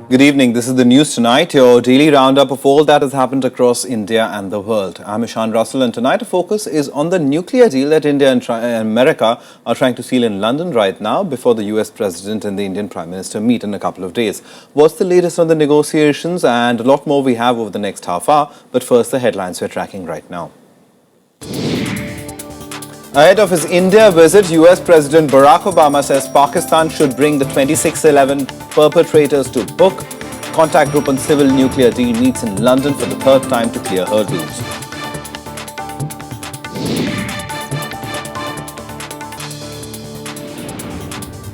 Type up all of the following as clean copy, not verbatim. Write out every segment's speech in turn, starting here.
Good evening. This is the news tonight, your daily roundup of all that has happened across India and the world. I'm Ishan Russell, and tonight the focus is on the nuclear deal that India and America are trying to seal in London right now before the US President and the Indian Prime Minister meet in a couple of days. What's the latest on the negotiations? And a lot more we have over the next half hour. But first, the headlines we're tracking right now. Ahead of his India visit, US President Barack Obama says Pakistan should bring the 2611 perpetrators to book. Contact group on civil nuclear deal meets in London for the third time to clear hurdles.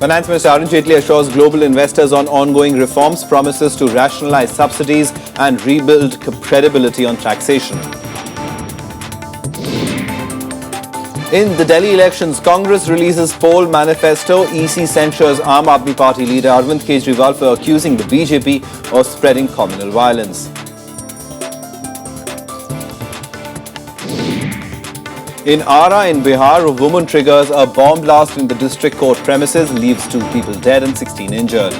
Finance Minister Arun Jaitley assures global investors on ongoing reforms, promises to rationalize subsidies and rebuild credibility on taxation. In the Delhi elections, Congress releases poll manifesto. EC censures Aam Aadmi Party leader Arvind Kejriwal for accusing the BJP of spreading communal violence. In Ara in Bihar, a woman triggers a bomb blast in the district court premises, leaves 2 people dead and 16 injured.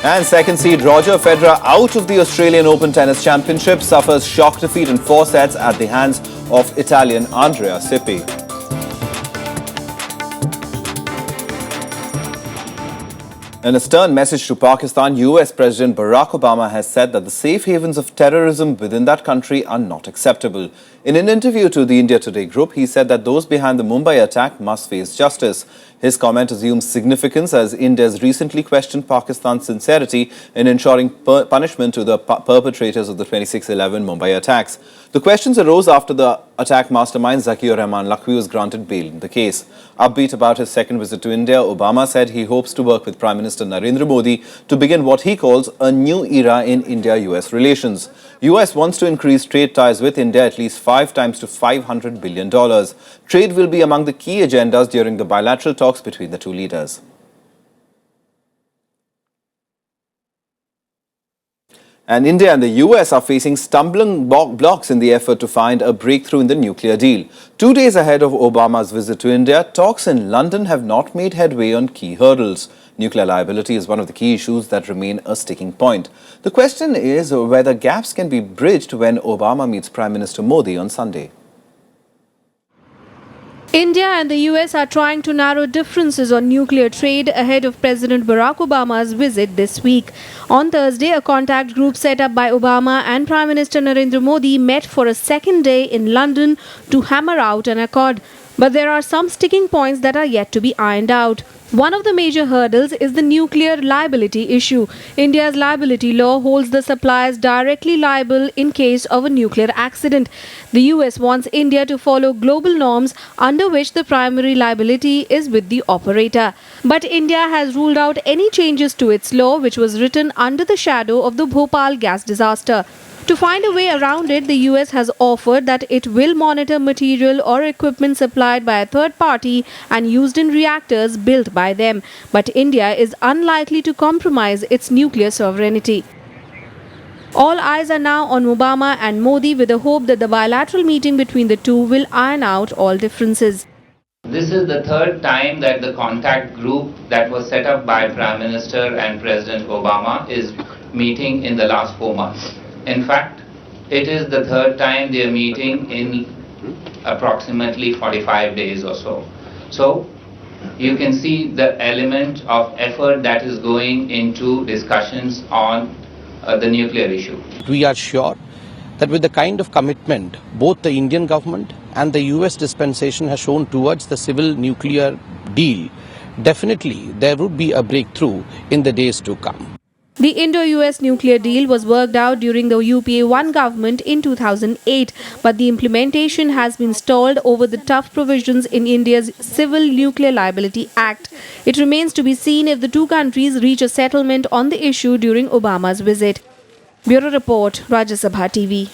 And second seed Roger Federer out of the Australian Open Tennis Championship, suffers shock defeat in 4 sets at the hands of Italian Andrea Sippi. In a stern message to Pakistan, US President Barack Obama has said that the safe havens of terrorism within that country are not acceptable. In an interview to the India Today group, he said that those behind the Mumbai attack must face justice. His comment assumes significance as India has recently questioned Pakistan's sincerity in ensuring punishment to the perpetrators of the 2611 Mumbai attacks. The questions arose after the attack mastermind Zakir Rahman Lakhvi was granted bail in the case. Upbeat about his second visit to India, Obama said he hopes to work with Prime Minister Narendra Modi to begin what he calls a new era in India-US relations. US wants to increase trade ties with India at least 5 times to $500 billion. Trade will be among the key agendas during the bilateral talks between the two leaders. And India and the US are facing stumbling blocks in the effort to find a breakthrough in the nuclear deal. 2 days ahead of Obama's visit to India, talks in London have not made headway on key hurdles. Nuclear liability is one of the key issues that remain a sticking point. The question is whether gaps can be bridged when Obama meets Prime Minister Modi on Sunday. India and the US are trying to narrow differences on nuclear trade ahead of President Barack Obama's visit this week. On Thursday, a contact group set up by Obama and Prime Minister Narendra Modi met for a second day in London to hammer out an accord. But there are some sticking points that are yet to be ironed out. One of the major hurdles is the nuclear liability issue. India's liability law holds the suppliers directly liable in case of a nuclear accident. The US wants India to follow global norms under which the primary liability is with the operator. But India has ruled out any changes to its law, which was written under the shadow of the Bhopal gas disaster. To find a way around it, the US has offered that it will monitor material or equipment supplied by a third party and used in reactors built by them. But India is unlikely to compromise its nuclear sovereignty. All eyes are now on Obama and Modi with the hope that the bilateral meeting between the two will iron out all differences. This is the third time that the contact group that was set up by Prime Minister and President Obama is meeting in the last 4 months. In fact, it is the third time they are meeting in approximately 45 days or so. So, you can see the element of effort that is going into discussions on the nuclear issue. We are sure that with the kind of commitment both the Indian government and the US dispensation has shown towards the civil nuclear deal, definitely there would be a breakthrough in the days to come. The Indo-US nuclear deal was worked out during the UPA 1 government in 2008, but the implementation has been stalled over the tough provisions in India's Civil Nuclear Liability Act. It remains to be seen if the two countries reach a settlement on the issue during Obama's visit. Bureau Report, Rajya Sabha TV.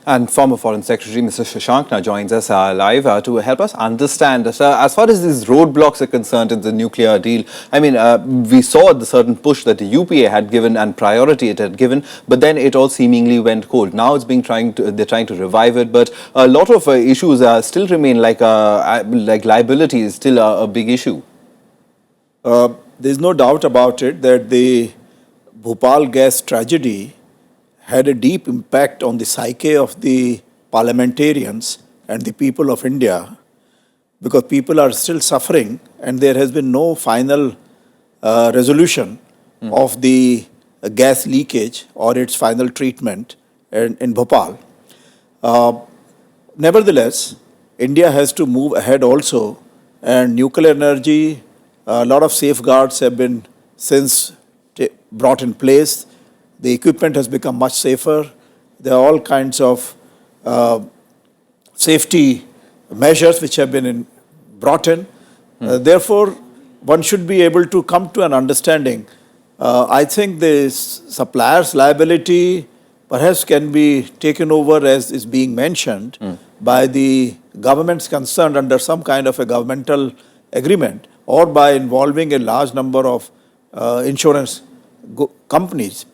And former Foreign Secretary Mr. Shashank now joins us live to help us understand, as far as these roadblocks are concerned in the nuclear deal. I mean, we saw the certain push that the UPA had given and priority it had given, but then it all seemingly went cold. Now it's being they're trying to revive it, but a lot of issues still remain, like liability is still a big issue. There's no doubt about it that the Bhopal gas tragedy had a deep impact on the psyche of the parliamentarians and the people of India, because people are still suffering and there has been no final resolution of the gas leakage or its final treatment in Bhopal. Nevertheless, India has to move ahead also, and nuclear energy, a lot of safeguards have been since brought in place. The equipment has become much safer. There are all kinds of safety measures which have been brought in. Therefore, one should be able to come to an understanding. I think the supplier's liability perhaps can be taken over, as is being mentioned, by the governments concerned under some kind of a governmental agreement, or by involving a large number of insurance companies.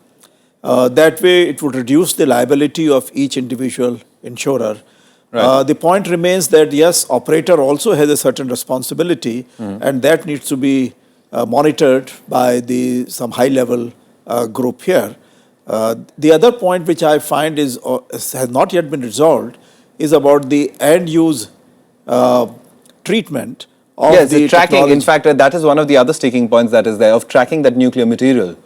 That way it would reduce the liability of each individual insurer. Right. The point remains that yes, operator also has a certain responsibility, and that needs to be monitored by some high-level group here. The other point which I find has not yet been resolved is about the end-use treatment of the tracking. technology. In fact, that is one of the other sticking points that is there, of tracking that nuclear material.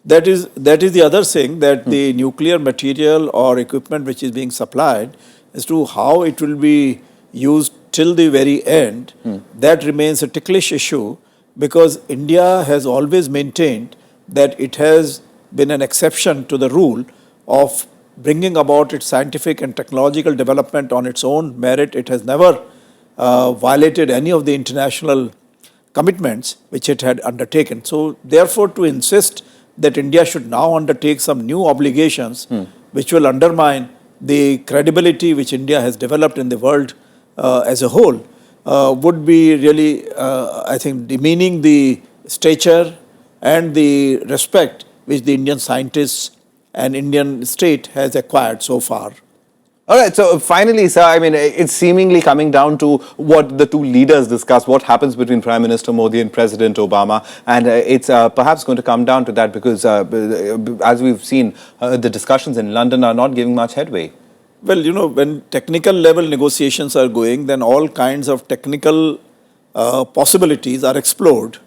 That is the other thing, that the nuclear material or equipment which is being supplied, as to how it will be used till the very end, that remains a ticklish issue, because India has always maintained that it has been an exception to the rule of bringing about its scientific and technological development on its own merit. It has never violated any of the international commitments which it had undertaken. So therefore, to insist that India should now undertake some new obligations which will undermine the credibility which India has developed in the world as a whole would be really, I think, demeaning the stature and the respect which the Indian scientists and Indian state has acquired so far. All right, so finally, sir, I mean, it's seemingly coming down to what the two leaders discuss, what happens between Prime Minister Modi and President Obama, and it's perhaps going to come down to that, because as we've seen, the discussions in London are not giving much headway. Well, you know, when technical level negotiations are going, then all kinds of technical possibilities are explored.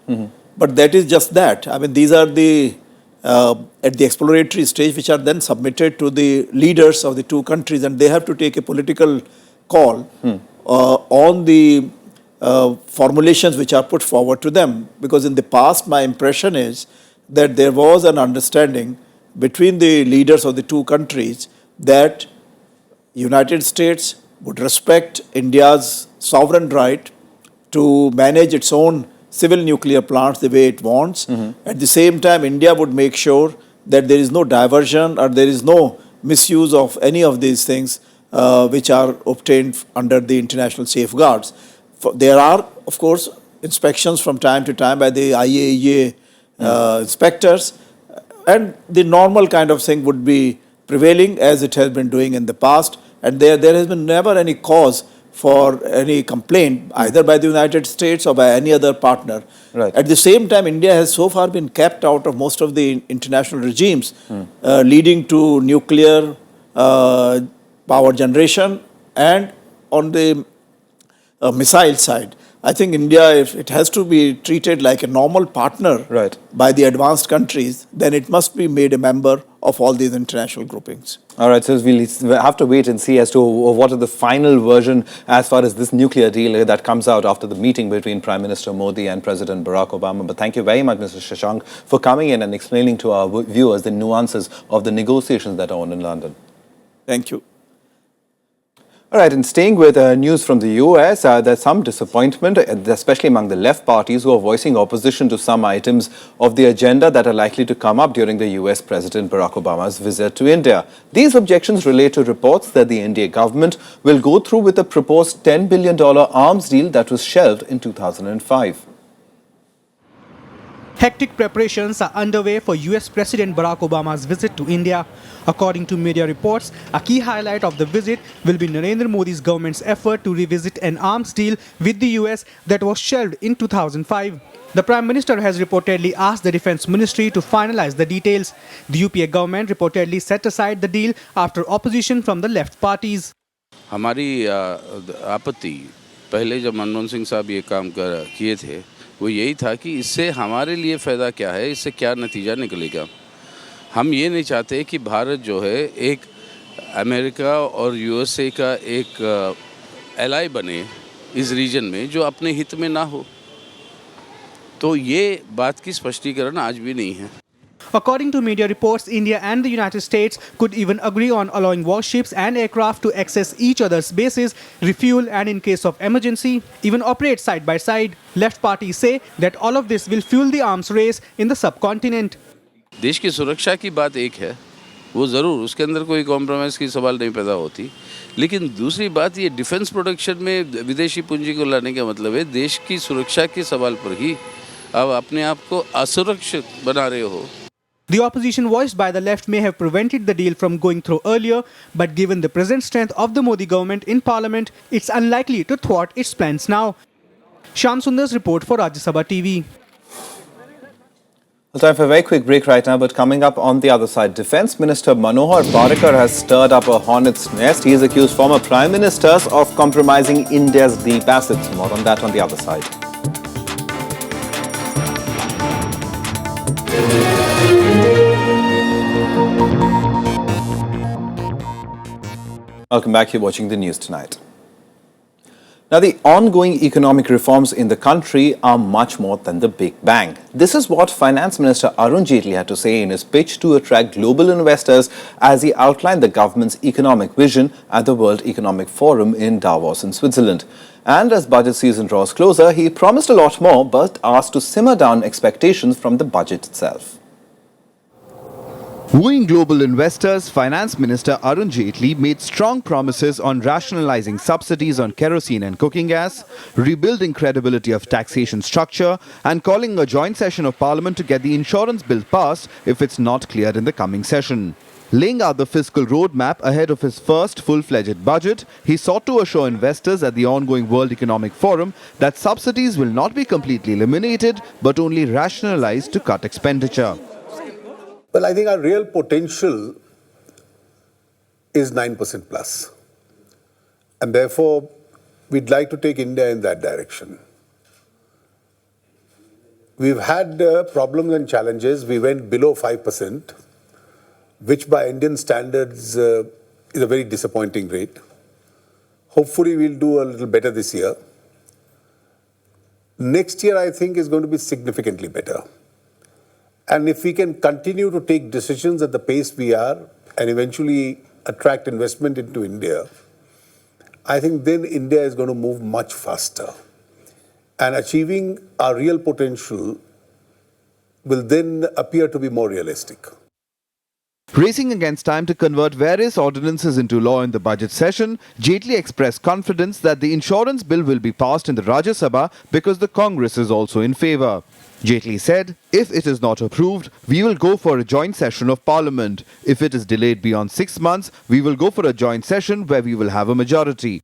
But that is just that. I mean, these are at the exploratory stage, which are then submitted to the leaders of the two countries, and they have to take a political call on the formulations which are put forward to them. Because in the past, my impression is that there was an understanding between the leaders of the two countries that United States would respect India's sovereign right to manage its own civil nuclear plants the way it wants. At the same time, India would make sure that there is no diversion or there is no misuse of any of these things which are obtained under the international safeguards. There are, of course, inspections from time to time by the IAEA inspectors, and the normal kind of thing would be prevailing as it has been doing in the past, and there has been never any cause for any complaint either by the United States or by any other partner. Right. At the same time, India has so far been kept out of most of the international regimes leading to nuclear power generation, and on the missile side. I think India, if it has to be treated like a normal partner by the advanced countries, then it must be made a member of all these international groupings. All right, so we'll have to wait and see as to what is the final version as far as this nuclear deal that comes out after the meeting between Prime Minister Modi and President Barack Obama. But thank you very much, Mr. Shashank, for coming in and explaining to our viewers the nuances of the negotiations that are on in London. Thank you. All right, and staying with news from the US, there's some disappointment, especially among the left parties who are voicing opposition to some items of the agenda that are likely to come up during the US President Barack Obama's visit to India. These objections relate to reports that the India government will go through with a proposed $10 billion arms deal that was shelved in 2005. Hectic preparations are underway for US President Barack Obama's visit to India. According to media reports, a key highlight of the visit will be Narendra Modi's government's effort to revisit an arms deal with the US that was shelved in 2005. The Prime Minister has reportedly asked the Defence Ministry to finalise the details. The UPA government reportedly set aside the deal after opposition from the left parties. हमारी आपत्ति पहले जब मनमोहन सिंह साहब ये काम किए थे वो यही था कि इससे हमारे लिए फ़ायदा क्या है, इससे क्या नतीजा निकलेगा। हम ये नहीं चाहते कि भारत जो है एक अमेरिका और यूएसए का एक एलाई बने इस रीजन में जो अपने हित में ना हो। तो ये बात की स्पष्टीकरण आज भी नहीं है। According to media reports, India and the United States could even agree on allowing warships and aircraft to access each other's bases, refuel and in case of emergency, even operate side by side. Left parties say that all of this will fuel the arms race in the subcontinent. देश की सुरक्षा की बात एक है, वो ज़रूर उसके अंदर कोई कॉम्प्रोमाइज़ की सवाल नहीं पैदा होती, लेकिन दूसरी बात ये डिफेंस प्रोडक्शन में विदेशी पूंजी को लाने का मतलब है देश की सुरक्षा के सवाल पर ही अब अपने आप को असुरक्षित बना रहे हो। The opposition voiced by the left may have prevented the deal from going through earlier, but given the present strength of the Modi government in parliament, it's unlikely to thwart its plans now. Shyam Sundar's report for Rajya Sabha TV. Well, time for a very quick break right now, but coming up on the other side, Defence Minister Manohar Parikar has stirred up a hornet's nest. He has accused former Prime Ministers of compromising India's deep assets. More on that on the other side. Welcome back. You're watching the news tonight. Now, the ongoing economic reforms in the country are much more than the Big Bang. This is what Finance Minister Arun Jaitley had to say in his pitch to attract global investors as he outlined the government's economic vision at the World Economic Forum in Davos in Switzerland. And as budget season draws closer, he promised a lot more but asked to simmer down expectations from the budget itself. Wooing global investors, Finance Minister Arun Jaitley made strong promises on rationalizing subsidies on kerosene and cooking gas, rebuilding credibility of taxation structure, and calling a joint session of Parliament to get the insurance bill passed if it's not cleared in the coming session. Laying out the fiscal roadmap ahead of his first full-fledged budget, he sought to assure investors at the ongoing World Economic Forum that subsidies will not be completely eliminated but only rationalized to cut expenditure. Well, I think our real potential is 9% plus. And therefore, we'd like to take India in that direction. We've had problems and challenges. We went below 5%, which by Indian standards is a very disappointing rate. Hopefully, we'll do a little better this year. Next year, I think, is going to be significantly better. And if we can continue to take decisions at the pace we are and eventually attract investment into India, I think then India is going to move much faster. And achieving our real potential will then appear to be more realistic. Racing against time to convert various ordinances into law in the budget session, Jaitley expressed confidence that the insurance bill will be passed in the Rajya Sabha because the Congress is also in favour. Jaitley said, if it is not approved, we will go for a joint session of Parliament. If it is delayed beyond 6 months, we will go for a joint session where we will have a majority.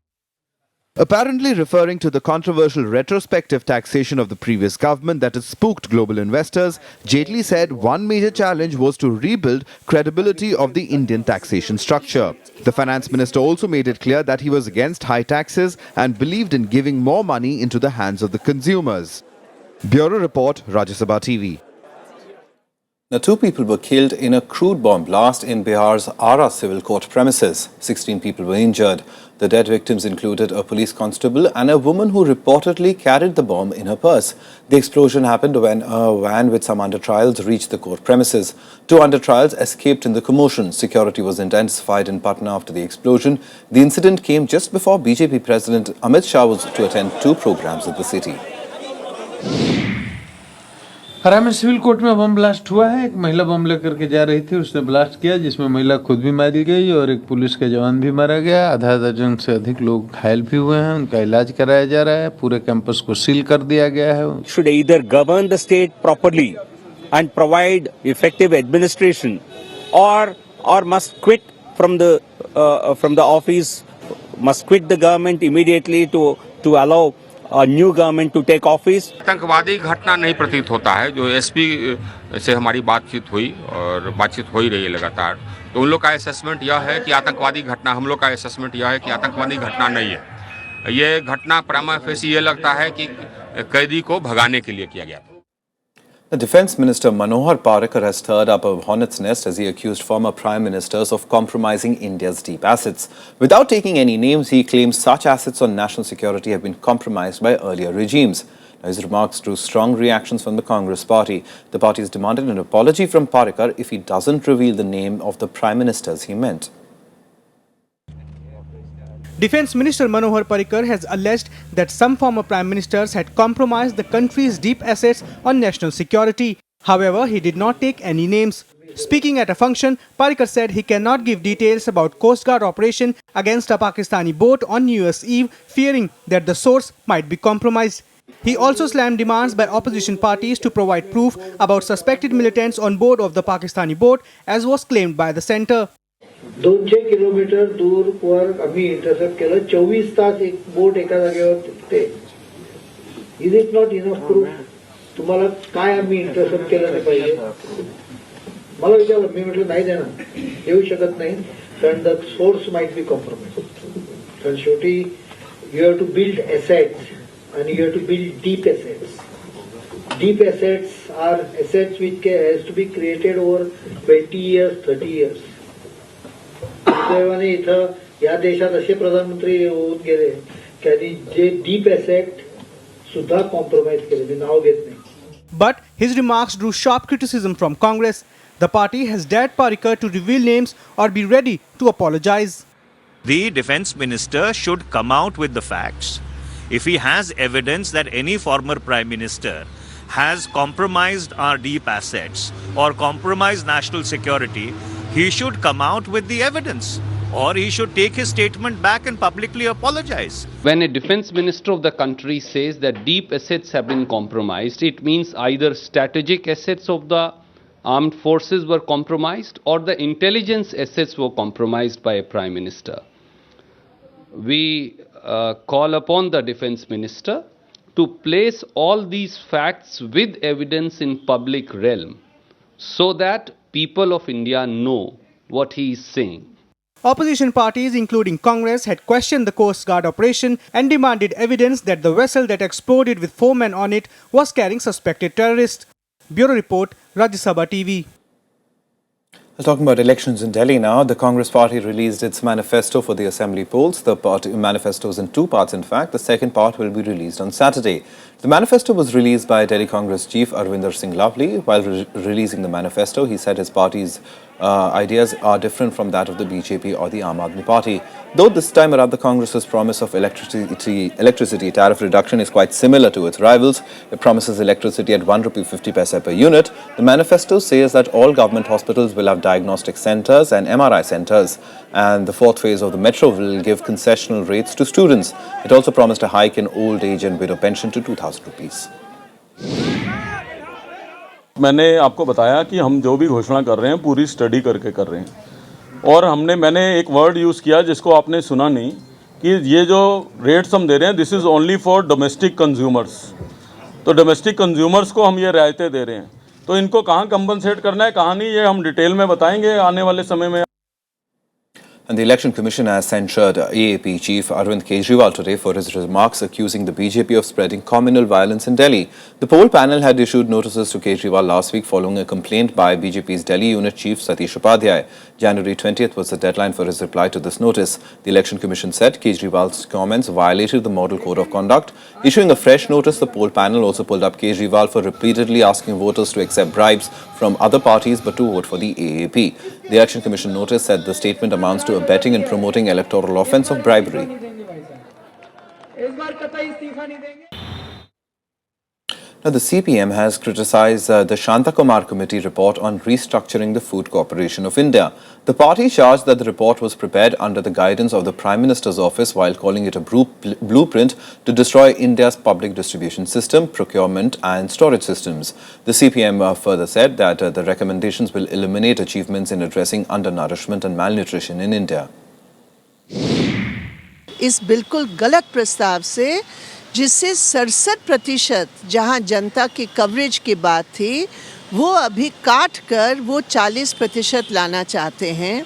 Apparently referring to the controversial retrospective taxation of the previous government that has spooked global investors, Jaitley said one major challenge was to rebuild credibility of the Indian taxation structure. The finance minister also made it clear that he was against high taxes and believed in giving more money into the hands of the consumers. Bureau Report, Rajya Sabha TV. Now, 2 people were killed in a crude bomb blast in Bihar's Ara civil court premises. 16 people were injured. The dead victims included a police constable and a woman who reportedly carried the bomb in her purse. The explosion happened when a van with some under-trials reached the court premises. 2 under-trials escaped in the commotion. Security was intensified in Patna after the explosion. The incident came just before BJP President Amit Shah was to attend 2 programs in the city. हरा में civil court में bomb blast हुआ है। एक महिला बम लेकर के जा रही थी, उसने ब्लास्ट किया जिसमें महिला खुद भी मारी गई और एक पुलिस का जवान भी मारा गया। आधा दर्जन से अधिक लोग घायल भी हुए हैं, उनका इलाज कराया जा रहा है। पूरे कैंपस को सील कर दिया गया है। Should either govern the state properly and provide effective administration, or must quit from the office, must quit the government immediately to allow a new government to take office. आतंकवादी घटना नहीं प्रतीत होता है। जो एसपी से हमारी बातचीत हुई और बातचीत हो ही रही है लगातार, तो उन लोग का असेसमेंट यह है कि आतंकवादी घटना, हम लोग का असेसमेंट यह है कि आतंकवादी घटना नहीं है। ये घटना प्रमा फेसी ये लगता है कि कैदी को भगाने के लिए किया गया था। The Defence Minister Manohar Parikar has stirred up a hornet's nest as he accused former Prime Ministers of compromising India's deep assets. Without taking any names, he claims such assets on national security have been compromised by earlier regimes. Now, his remarks drew strong reactions from the Congress party. The party has demanded an apology from Parikar if he doesn't reveal the name of the Prime Ministers he meant. Defence Minister Manohar Parikar has alleged that some former Prime Ministers had compromised the country's deep assets on national security. However, he did not take any names. Speaking at a function, Parikar said he cannot give details about Coast Guard operation against a Pakistani boat on New Year's Eve, fearing that the source might be compromised. He also slammed demands by opposition parties to provide proof about suspected militants on board of the Pakistani boat, as was claimed by the centre. 200 kilometre दूर वर आम्ही intercept केलं. 24 तास एक boat एका जागेवर तिथे. Is it not enough proof? तुम्हाला काय आम्ही इंटरसेप्ट केलं नाही पाहिजे? मला विचारलं, मी म्हटलं नाही देणार, देऊ शकत नाही, कारण the source might be compromise. कारण शेवटी you have to build assets and you have to build deep assets. Deep assets are assets which has to be created over 20 years, 30 years. दुर्दैवाने इथं या देशात असे प्रधानमंत्री होऊन गेले की जे डीप एसेट सुद्धा कॉम्प्रोमाइज केले, ते नाव घेत नाही. But his remarks drew sharp criticism from Congress. The party has dared Parikar to reveal names or be ready to apologize. The defence minister should come out with the facts. If he has evidence that any former Prime Minister has compromised our deep assets or compromised national security, he should come out with the evidence, or he should take his statement back and publicly apologize. When a defence minister of the country says that deep assets have been compromised, it means either strategic assets of the armed forces were compromised or the intelligence assets were compromised by a Prime Minister. We call upon the defence minister to place all these facts with evidence in public realm so that people of India know what he is saying. Opposition parties, including Congress, had questioned the Coast Guard operation and demanded evidence that the vessel that exploded with 4 men on it was carrying suspected terrorists. Bureau Report, Rajya Sabha TV. Talking about elections in Delhi now, the Congress party released its manifesto for the assembly polls. The party manifesto is in 2 parts, in fact. The second part will be released on Saturday. The manifesto was released by Delhi Congress chief Arvinder Singh Lavli. While releasing the manifesto, he said his party's ideas are different from that of the BJP or the Aam Aadmi Party. Though this time around the Congress's promise of electricity tariff reduction is quite similar to its rivals. It promises electricity at ₹1.50 per unit. The manifesto says that all government hospitals will have diagnostic centres and MRI centres, and the 4th phase of the metro will give concessional rates to students. It also promised a hike in old age and widow pension to ₹2,000. मैंने आपको बताया कि हम जो भी घोषणा कर रहे हैं पूरी स्टडी करके कर रहे हैं, और मैंने एक वर्ड यूज़ किया जिसको आपने सुना नहीं, कि ये जो रेट्स हम दे रहे हैं this is only for domestic consumers. तो डोमेस्टिक कंज्यूमर्स को हम ये रियायतें दे रहे हैं, तो इनको कहाँ कंपनसेट करना है कहाँ नहीं, ये हम डिटेल में बताएंगे आने वाले समय में. And the Election Commission has censured AAP chief Arvind Kejriwal today for his remarks accusing the BJP of spreading communal violence in Delhi. The poll panel had issued notices to Kejriwal last week following a complaint by BJP's Delhi unit chief Satish Upadhyay. January 20th was the deadline for his reply to this notice. The Election Commission said Kejriwal's comments violated the Model Code of Conduct. Issuing a fresh notice, the poll panel also pulled up Kejriwal for repeatedly asking voters to accept bribes from other parties but to vote for the AAP. The Election Commission notice said the statement amounts to abetting and promoting electoral offence of bribery. Now, the CPM has criticised the Shantakumar Committee report on restructuring the Food Corporation of India. The party charged that the report was prepared under the guidance of the Prime Minister's office while calling it a blueprint to destroy India's public distribution system, procurement and storage systems. The CPM further said that the recommendations will eliminate achievements in addressing undernourishment and malnutrition in India. इस बिल्कुल गलत प्रस्ताव से जिससे 67% जहां जनता की coverage की बात थी वो अभी काट कर वो 40% लाना चाहते हैं।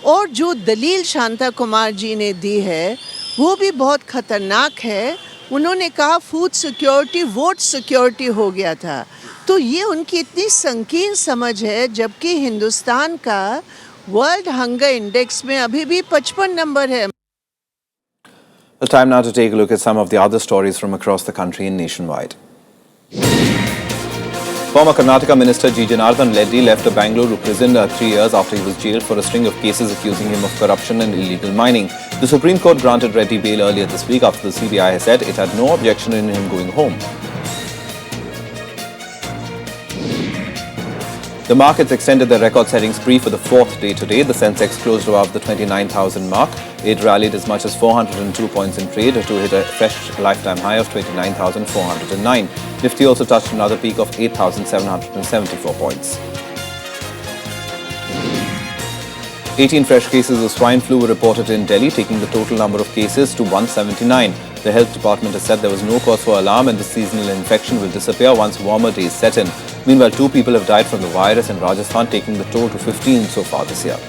और जो दलील शांता कुमार जी ने दी है वो भी बहुत खतरनाक है। उन्होंने कहा फूड सिक्योरिटी वोट सिक्योरिटी हो गया था। तो ये उनकी इतनी संकीर्ण समझ है, जबकि हिंदुस्तान का वर्ल्ड हंगर इंडेक्स में अभी भी 55 नंबर है। Well, time now to take a look at some of the other stories from across the country and nationwide. Former Karnataka Minister G. Janardhan Reddy left a Bangalore prison 3 years after he was jailed for a string of cases accusing him of corruption and illegal mining. The Supreme Court granted Reddy bail earlier this week after the CBI has said it had no objection in him going home. The markets extended their record-setting spree for the fourth day today. The Sensex closed above the 29,000 mark. It rallied as much as 402 points in trade to hit a fresh lifetime high of 29,409. Nifty also touched another peak of 8,774 points. 18 fresh cases of swine flu were reported in Delhi, taking the total number of cases to 179. The health department has said there was no cause for alarm and the seasonal infection will disappear once warmer days set in. Meanwhile, 2 people have died from the virus in Rajasthan, taking the toll to 15 so far this year.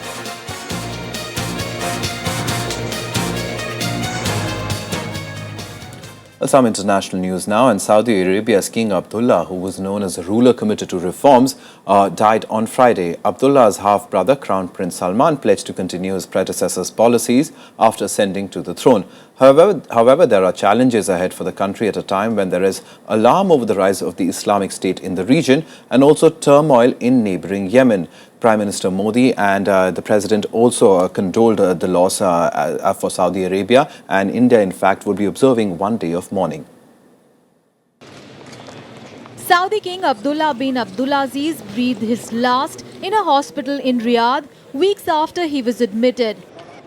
Some international news now, and Saudi Arabia's King Abdullah, who was known as a ruler committed to reforms, died on Friday. Abdullah's half-brother, Crown Prince Salman, pledged to continue his predecessor's policies after ascending to the throne. However, there are challenges ahead for the country at a time when there is alarm over the rise of the Islamic State in the region and also turmoil in neighboring Yemen. Prime Minister Modi and the President also condoled the loss for Saudi Arabia, and India, in fact, would be observing 1 day of mourning. Saudi King Abdullah bin Abdulaziz breathed his last in a hospital in Riyadh weeks after he was admitted.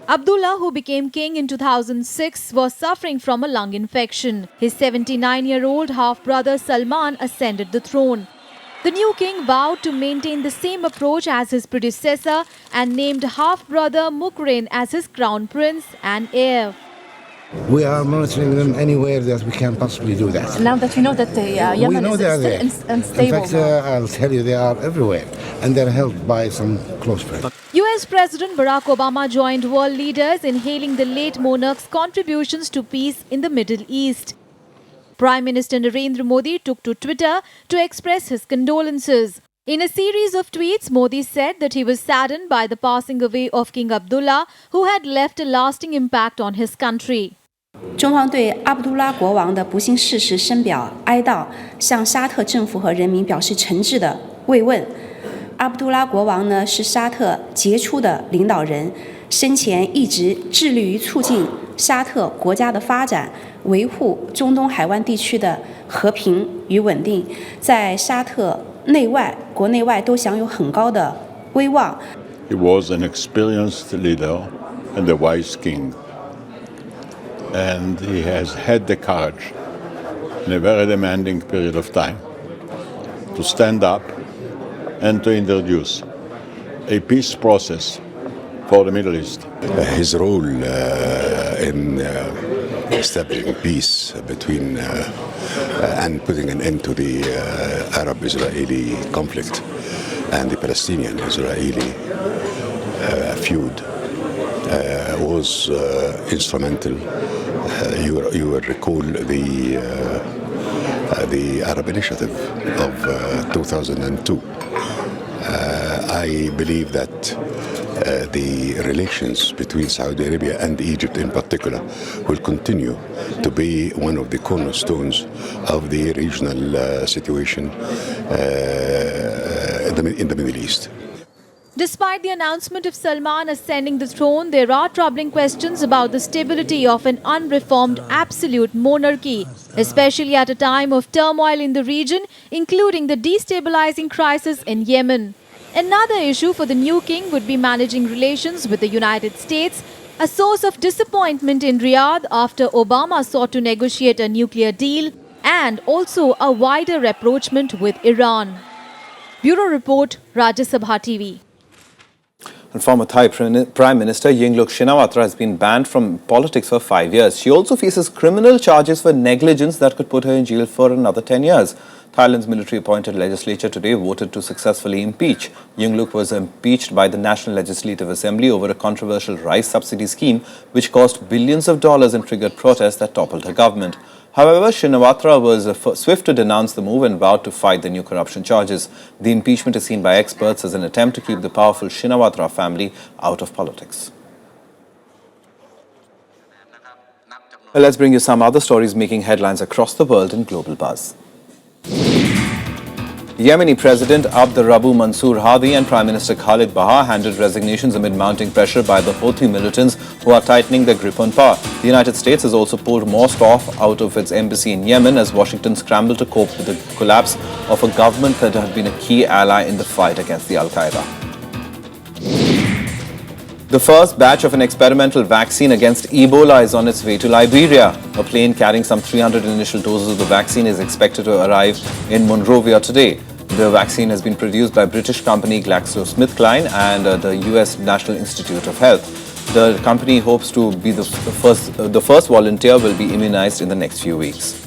Abdullah, who became king in 2006, was suffering from a lung infection. His 79-year-old half-brother Salman ascended the throne. The new king vowed to maintain the same approach as his predecessor and named half-brother Mukrin as his crown prince and heir. We are monitoring them anywhere that we can possibly do that. Now that you know that Yemen is still unstable. In fact, I'll tell you, they are everywhere, and they're held by some close friends. US President Barack Obama joined world leaders in hailing the late monarch's contributions to peace in the Middle East. Prime Minister Narendra Modi took to Twitter to express his condolences. In a series of tweets, Modi said that he was saddened by the passing away of King Abdullah, who had left a lasting impact on his country. 中方对阿卜杜拉国王的不幸逝世深表哀悼，向沙特政府和人民表示诚挚的慰问。阿卜杜拉国王呢是沙特杰出的领导人，生前一直致力于促进沙特国家的发展，维护中东海湾地区的和平与稳定，在沙特内外、国内外都享有很高的威望。He was an experienced leader and a wise king, and he has had the courage in a very demanding period of time to stand up and to introduce a peace process for the Middle East. His role in establishing peace between and putting an end to the Arab-Israeli conflict and the Palestinian-Israeli feud was instrumental. You will recall the Arab Initiative of 2002. I believe that the relations between Saudi Arabia and Egypt in particular will continue to be one of the cornerstones of the regional situation in the Middle East. Despite the announcement of Salman ascending the throne, there are troubling questions about the stability of an unreformed absolute monarchy, especially at a time of turmoil in the region, including the destabilizing crisis in Yemen. Another issue for the new king would be managing relations with the United States, a source of disappointment in Riyadh after Obama sought to negotiate a nuclear deal, and also a wider rapprochement with Iran. Bureau Report, Rajya Sabha TV. And former Thai Prime Minister Yingluck Shinawatra has been banned from politics for 5 years. She also faces criminal charges for negligence that could put her in jail for another 10 years. Thailand's military-appointed legislature today voted to successfully impeach. Yingluck was impeached by the National Legislative Assembly over a controversial rice subsidy scheme which cost billions of dollars and triggered protests that toppled her government. However, Shinawatra was swift to denounce the move and vowed to fight the new corruption charges. The impeachment is seen by experts as an attempt to keep the powerful Shinawatra family out of politics. Well, let's bring you some other stories making headlines across the world in Global Buzz. Yemeni President Abdurrabu Mansour Hadi and Prime Minister Khalid Bahar handed resignations amid mounting pressure by the Houthi militants who are tightening their grip on power. The United States has also pulled more staff out of its embassy in Yemen as Washington scrambled to cope with the collapse of a government that had been a key ally in the fight against the Al-Qaeda. The first batch of an experimental vaccine against Ebola is on its way to Liberia. A plane carrying some 300 initial doses of the vaccine is expected to arrive in Monrovia today. The vaccine has been produced by British company GlaxoSmithKline and the US National Institute of Health. The company hopes to be the first volunteer will be immunized in the next few weeks.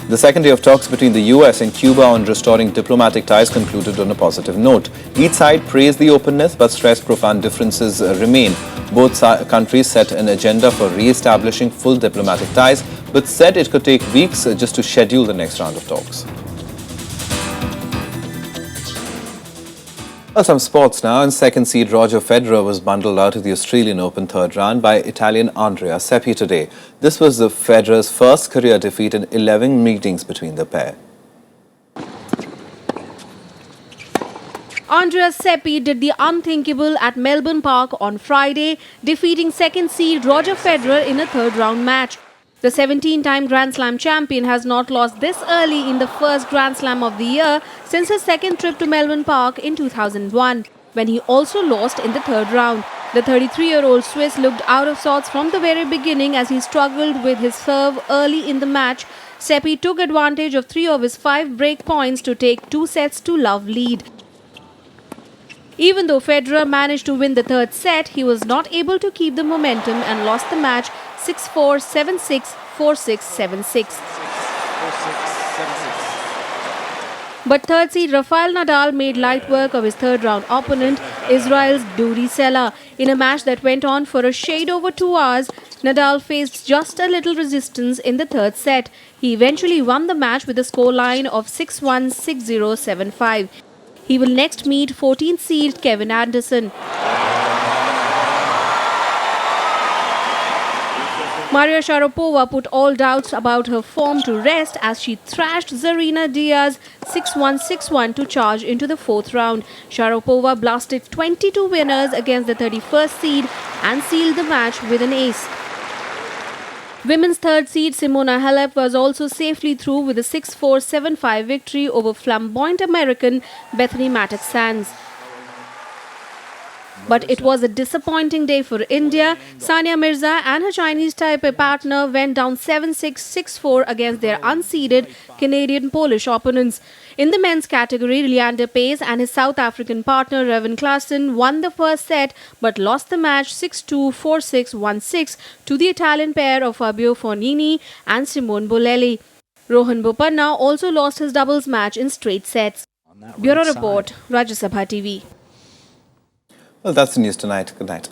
The second day of talks between the US and Cuba on restoring diplomatic ties concluded on a positive note. Each side praised the openness but stressed profound differences remain. Both countries set an agenda for re-establishing full diplomatic ties but said it could take weeks just to schedule the next round of talks. Well, some sports now. And second seed Roger Federer was bundled out of the Australian Open third round by Italian Andrea Seppi today. This was the Federer's first career defeat in 11 meetings between the pair. Andrea Seppi did the unthinkable at Melbourne Park on Friday, defeating second seed Roger Federer in a third round match. The 17-time Grand Slam champion has not lost this early in the first Grand Slam of the year since his second trip to Melbourne Park in 2001, when he also lost in the third round. The 33-year-old Swiss looked out of sorts from the very beginning as he struggled with his serve early in the match. Seppi took advantage of 3 of his 5 break points to take 2-0 lead. Even though Federer managed to win the third set, he was not able to keep the momentum and lost the match 6-4, 7-6, 4-6, 7-6. But third seed Rafael Nadal made light work of his third round opponent, Israel's Dodi Sela. In a match that went on for a shade over 2 hours, Nadal faced just a little resistance in the third set. He eventually won the match with a scoreline of 6-1, 6-0, 7-5. He will next meet 14th seed Kevin Anderson. Maria Sharapova put all doubts about her form to rest as she thrashed Zarina Diaz 6-1, 6-1 to charge into the fourth round. Sharapova blasted 22 winners against the 31st seed and sealed the match with an ace. Women's third seed Simona Halep was also safely through with a 6-4, 7-5 victory over flamboyant American Bethany Mattek-Sands. But it was a disappointing day for India. Sania Mirza and her Chinese Taipei partner went down 7-6, 6-4 against their unseeded Canadian-Polish opponents. In the men's category, Leander Paes and his South African partner Revin Klaasen won the first set but lost the match 6-2, 4-6, 1-6 to the Italian pair of Fabio Fognini and Simone Bolelli. Rohan Bopanna also lost his doubles match in straight sets. Bureau Report, Rajya Sabha TV. Well, that's the news tonight. Good night.